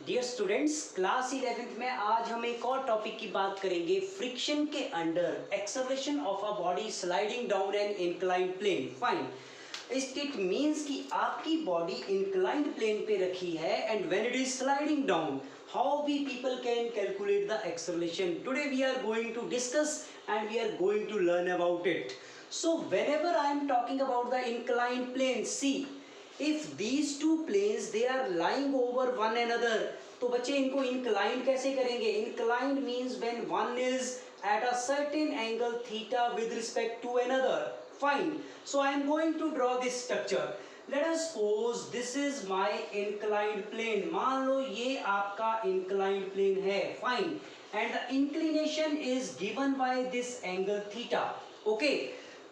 Dear students, class 11th में आज हम एक और टॉपिक की बात करेंगे। फ्रिक्शन के under acceleration of a body sliding down an inclined plane. Fine, it means कि आपकी बॉडी इंक्लाइंड प्लेन पे रखी है and when it is sliding down, how we people can calculate the acceleration. Today we are going to discuss and we are going to learn about it. So whenever I am talking about the inclined plane, see if these two planes they are lying over one another, तो बच्चे इनको inclined कैसे करेंगे? Inclined means when one is at a certain angle theta with respect to another. Fine, so I am going to draw this structure. Let us suppose this is my inclined plane. मान लो ये आपका inclined plane है. Fine, and the inclination is given by this angle theta. Okay,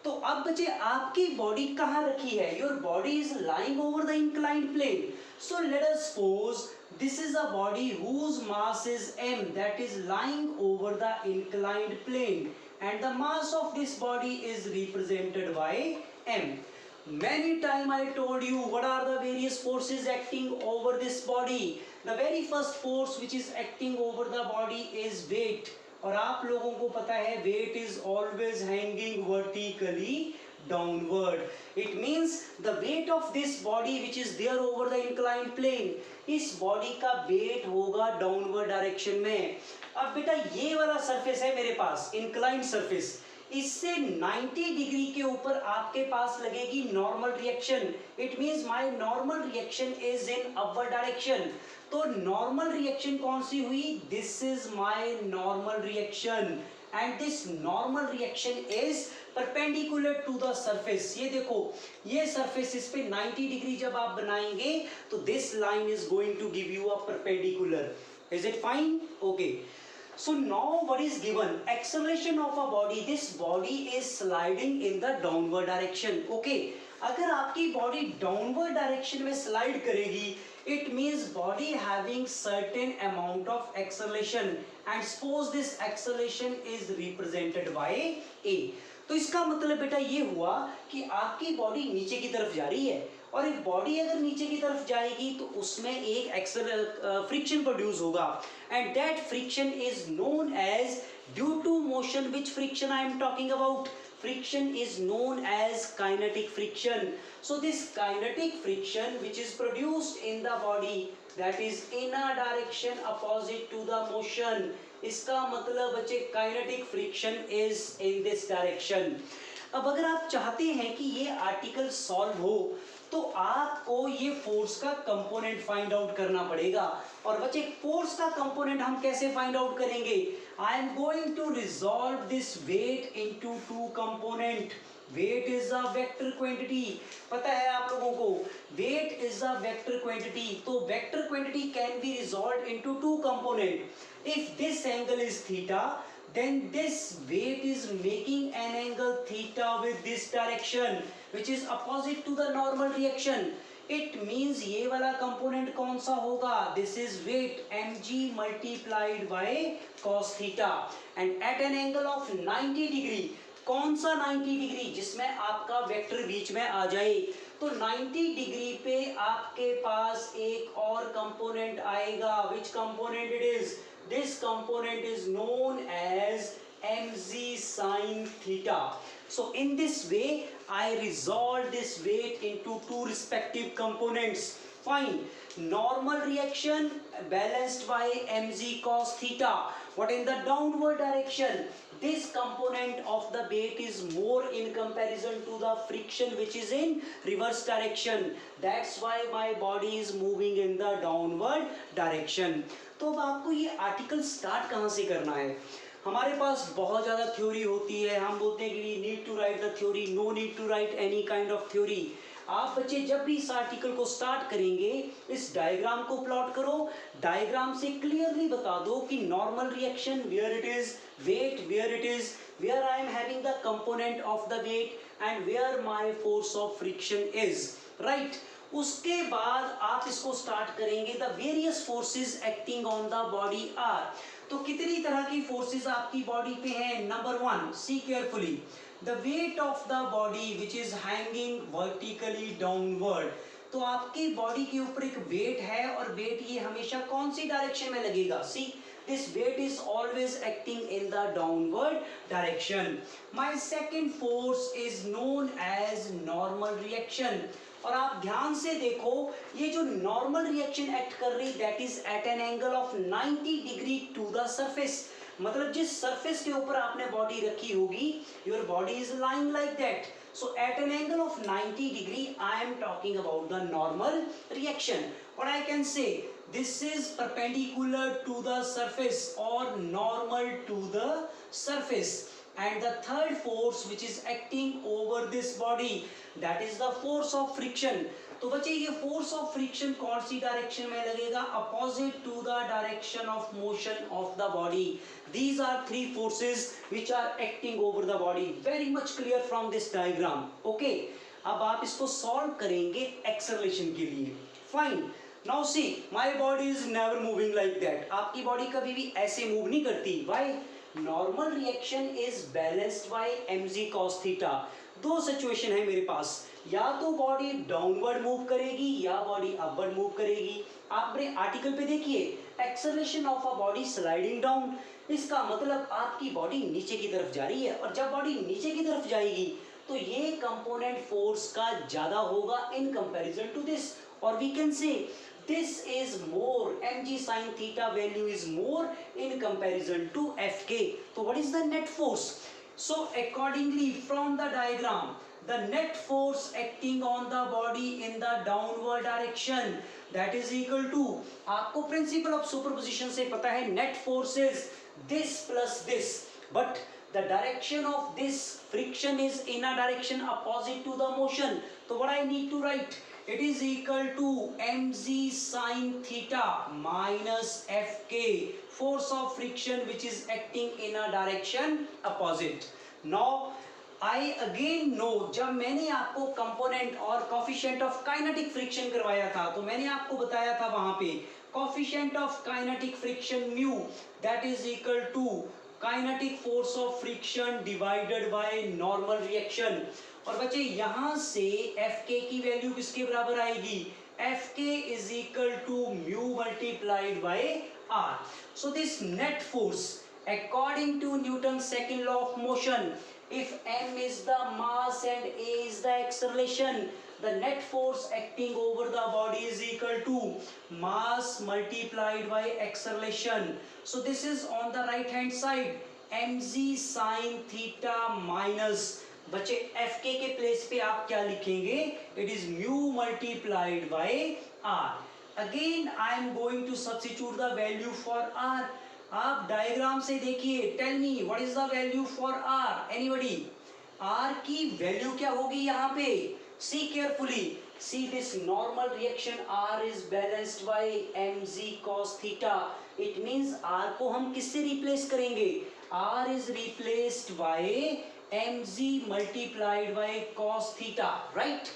तो अब बच्चे आपकी body कहाँ रखी है? Your body is lying over the inclined plane. So let us suppose this is a body whose mass is m, that is lying over the inclined plane and the mass of this body is represented by m. Many time I told you what are the various forces acting over this body. The very first force which is acting over the body is weight. और आप लोगों को पता है weight is always hanging vertically downward. It means the weight of this body which is there over the inclined plane, इस body का weight होगा downward direction में. अब बेटा ये वाला सरफेस है मेरे पास, इंक्लाइंड सरफेस, इससे 90 डिग्री के ऊपर आपके पास लगेगी normal reaction. It means my normal reaction is in upward direction. तो नॉर्मल रिएक्शन कौन सी हुई? This is my normal reaction and this normal reaction is perpendicular to the surface. ये देखो, ये सरफेस, इस पे 90 डिग्री जब आप बनाएंगे तो this line is going to give you a perpendicular. Is it fine? Okay. So now what is given? Acceleration of a body. This body is sliding in the downward direction. Okay. अगर आपकी body downward direction में slide करेगी, it means body having certain amount of acceleration and suppose this acceleration is represented by a. तो इसका मतलब बेटा ये हुआ कि आपकी बॉडी नीचे की तरफ जा रही है और एक बॉडी अगर नीचे की तरफ जाएगी तो उसमें एक फ्रिक्शन प्रोड्यूस होगा and that friction is known as due to motion. Which friction I am talking about? Friction is known as kinetic friction. So this kinetic friction which is produced in the body, that is in a direction opposite to the motion. इसका मतलब बच्चे kinetic friction is in this direction. अब अगर आप चाहते हैं कि ये आर्टिकल सॉल्व हो तो आपको ये फोर्स का कंपोनेंट फाइंड आउट करना पड़ेगा. और बच्चे फोर्स का कंपोनेंट हम कैसे फाइंड आउट करेंगे? I am going to resolve this weight into two component. Weight is a vector quantity. पता है आप लोगों को, weight is a vector quantity. तो vector quantity can be resolve into two component. If this angle is theta, then this weight is making an angle theta with this direction which is opposite to the normal reaction. It means ये वाला component कौन सा होगा? This is weight mg multiplied by cos theta and at an angle of 90 degree. कौन सा 90 degree? जिसमें आपका vector बीच में आ जाए. तो 90 डिग्री पे आपके पास एक और कंपोनेंट आएगा. which component it is? This component is known as mg sin theta. So in this way I resolve this weight into two respective components. Fine. Normal reaction balanced by mg cos theta. But in the downward direction, this component of the weight is more in comparison to the friction which is in reverse direction. That's why my body is moving in the downward direction. तो अब आपको ये article start कहाँ से करना है? हमारे पास बहुत ज़्यादा थ्योरी होती है. हम बोलते हैं कि we need to write the theory. No need to write any kind of theory. आप बच्चे जब भी इस आर्टिकल को स्टार्ट करेंगे, इस डायग्राम को प्लॉट करो. डायग्राम से क्लियरली बता दो कि normal reaction where it is, weight where it is, where I am having the component of the weight and where my force of friction is. Right. उसके बाद आप इसको स्टार्ट करेंगे. The various forces acting on the body are. तो कितनी तरह की forces आपकी बॉडी पे हैं? Number 1, see carefully, the weight of the body which is hanging vertically downward. तो आपकी बॉडी के ऊपर एक वेट है और वेट ये हमेशा कौन सी डायरेक्शन में लगेगा? सी, this weight is always acting in the downward direction. My second force is known as normal reaction. और आप ध्यान से देखो, ये जो नॉर्मल रिएक्शन एक्ट कर रही that is at an angle of 90 degree to the surface. मतलब जिस सरफेस के ऊपर आपने बॉडी रखी होगी, your body is lying like that, so at an angle of 90 degree I am talking about the normal reaction, or I can say this is perpendicular to the surface or normal to the surface. And the third force which is acting over this body, that is the force of friction. तो बच्चे ये force of friction कौन सी direction में लगेगा? Opposite to the direction of motion of the body. These are three forces which are acting over the body. Very much clear from this diagram. Okay. अब आप इसको solve करेंगे acceleration के लिए. Fine. Now see, my body is never moving like that. आपकी body कभी भी ऐसे मूव नहीं करती. Why? Normal reaction is balanced by mg cos theta. दो सिचुएशन है मेरे पास, या तो बॉडी डाउनवर्ड मूव करेगी या बॉडी अपवर्ड मूव करेगी. आप अपने आर्टिकल पे देखिए, acceleration of a body sliding down, इसका मतलब आपकी बॉडी नीचे की तरफ जा रही है, और जब बॉडी नीचे की तरफ जाएगी तो ये कंपोनेंट फोर्स का ज्यादा होगा इन कंपैरिजन टू दिस, और we can say this is more, mg sin theta value is more in comparison to fk. So what is the net force? So accordingly from the diagram, the net force acting on the body in the downward direction, that is equal to, आपको principle of superposition से पता है, net force is this plus this, but the direction of this friction is in a direction opposite to the motion. So what I need to write, it is equal to mg sin theta minus fk, force of friction which is acting in a direction opposite. Now I again know, जब मैंने आपको component और coefficient of kinetic friction करवाया था, तो मैंने आपको बताया था वहां पे coefficient of kinetic friction mu, that is equal to kinetic force of friction divided by normal reaction. और बच्चे यहां से Fk की वैल्यू किसके बराबर आएगी? Fk is equal to mu multiplied by R. So this net force according to Newton's second law of motion, if m is the mass and a is the acceleration, the net force acting over the body is equal to mass multiplied by acceleration. So this is on the right hand side, mg sin theta minus, बच्चे Fk के place पे आप क्या लिखेंगे? It is mu multiplied by R. Again I am going to substitute the value for R. आप diagram से देखिए, tell me what is the value for R? Anybody? R की वैल्यू क्या होगी यहाँ पे? See carefully, see this normal reaction R is balanced by mg cos theta. It means R को हम किससे रिप्लेस करेंगे? R is replaced bye mg multiplied by cos theta, right?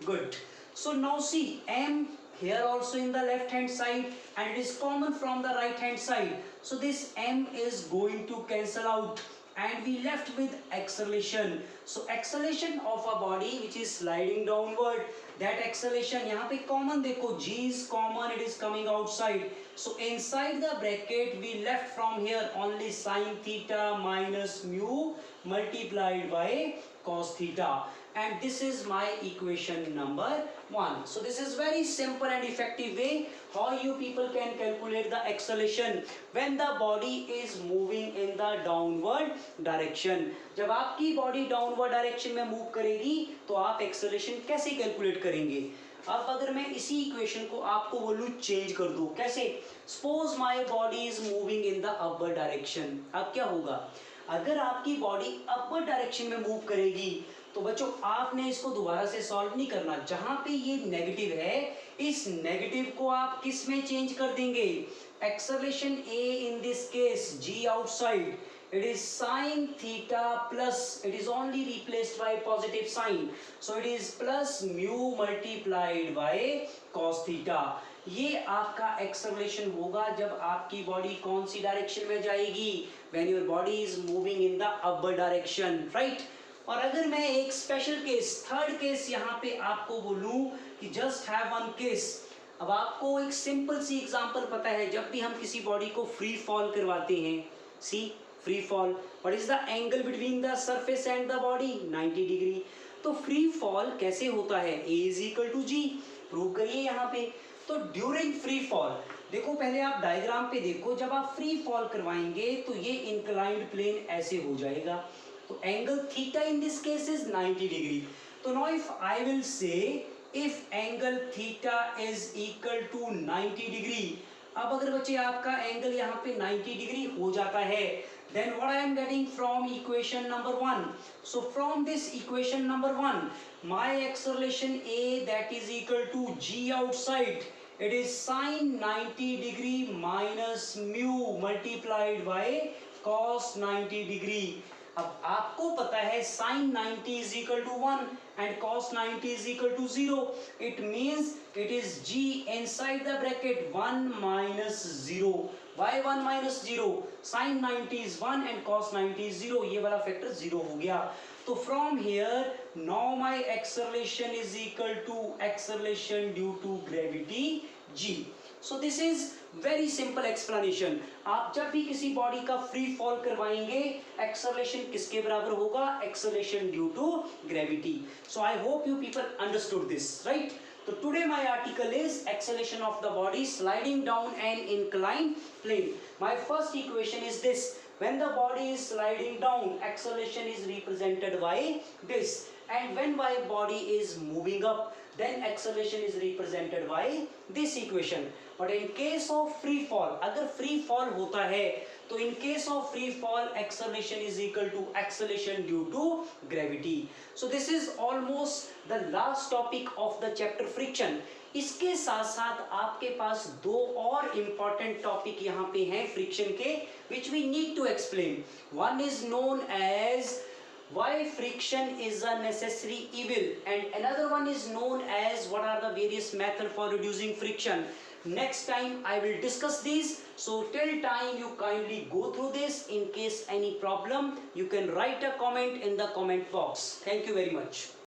Good. So now see, m here also in the left hand side and it is common from the right hand side, so this m is going to cancel out and we left with acceleration. So acceleration of a body which is sliding downward, that acceleration यहाँ पे common देखो, g is common, it is coming outside, so inside the bracket we left from here only sin theta minus mu multiplied by cos theta, and this is my equation number 1. So this is very simple and effective way how you people can calculate the acceleration when the body is moving in the downward direction. जब आपकी body downward direction में move करेगी तो आप acceleration कैसे calculate करेंगे? अब अगर मैं इसी इक्वेशन को आपको बोलूं चेंज कर दूं, कैसे? Suppose my body is moving in the upward direction. अब क्या होगा? अगर आपकी बॉडी अपवर्ड डायरेक्शन में मूव करेगी तो बच्चों आपने इसको दोबारा से सॉल्व नहीं करना. जहां पे ये नेगेटिव है, इस नेगेटिव को आप किस में चेंज कर देंगे? Acceleration a in this case, g outside, it is sin theta plus, it is only replaced by positive sign, so it is plus mu multiplied by cos theta. ये आपका एक्सेलरेशन होगा जब आपकी बॉडी कौन सी direction में जाएगी? When your body is moving in the upward direction, right? और अगर मैं एक स्पेशल केस, थर्ड केस यहाँ पे आपको बोलूं कि जस्ट हैव वन केस। अब आपको एक सिंपल सी एग्जांपल पता है, जब भी हम किसी बॉडी को फ्री फॉल करवाते हैं, see free fall, what is the angle between the surface and the body, 90 degree. तो फ्री फॉल कैसे होता है, A is equal to g, prove करिए यहाँ पे। तो ड्यूरिंग फ्री फॉल, देखो पहले आप डायग्राम पे देखो, जब आप फ्री फॉल करवाएंगे तो ये इंक्लाइंड प्लेन ऐसे हो जाएगा, तो angle theta in this case is 90 degree. तो now if I will say if angle theta is equal to 90 degree, अब अगर बच्चे आपका एंगल यहाँ पे 90 डिग्री हो जाता है, then what I am getting from equation number 1, so from this equation number 1, my acceleration A that is equal to G outside, it is sin 90 degree minus mu multiplied by cos 90 degree। अब आपको पता है sin 90 is equal to 1 and cos 90 is equal to 0, it means it is G inside the bracket 1 minus 0। Why 1 minus 0? Sin 90 is 1 and cos 90 is 0, ये वाला factor 0 हो गया। तो from here now my acceleration is equal to acceleration due to gravity G। So this is very simple explanation। आप जब भी किसी body का फ्री फॉल करवाएंगे, एक्सेलरेशन किसके बराबर होगा, acceleration due to gravity. So I hope you people understood this, right. So today my article is acceleration of the body sliding down an inclined plane। My first equation is this, when the body is sliding down, acceleration is represented by this, and when my body is moving up, then acceleration is represented by this equation। But in case of free fall, अगर free fall होता है तो in case of free fall acceleration is equal to acceleration due to gravity। So this is almost the last topic of the chapter friction। इसके साथ साथ आपके पास दो और important topic यहाँ पे हैं friction के, which we need to explain। One is known as why friction is a necessary evil, and another one is known as what are the various methods for reducing friction। Next time I will discuss these, so till time you kindly go through this. In case any problem, you can write a comment in the comment box। Thank you very much।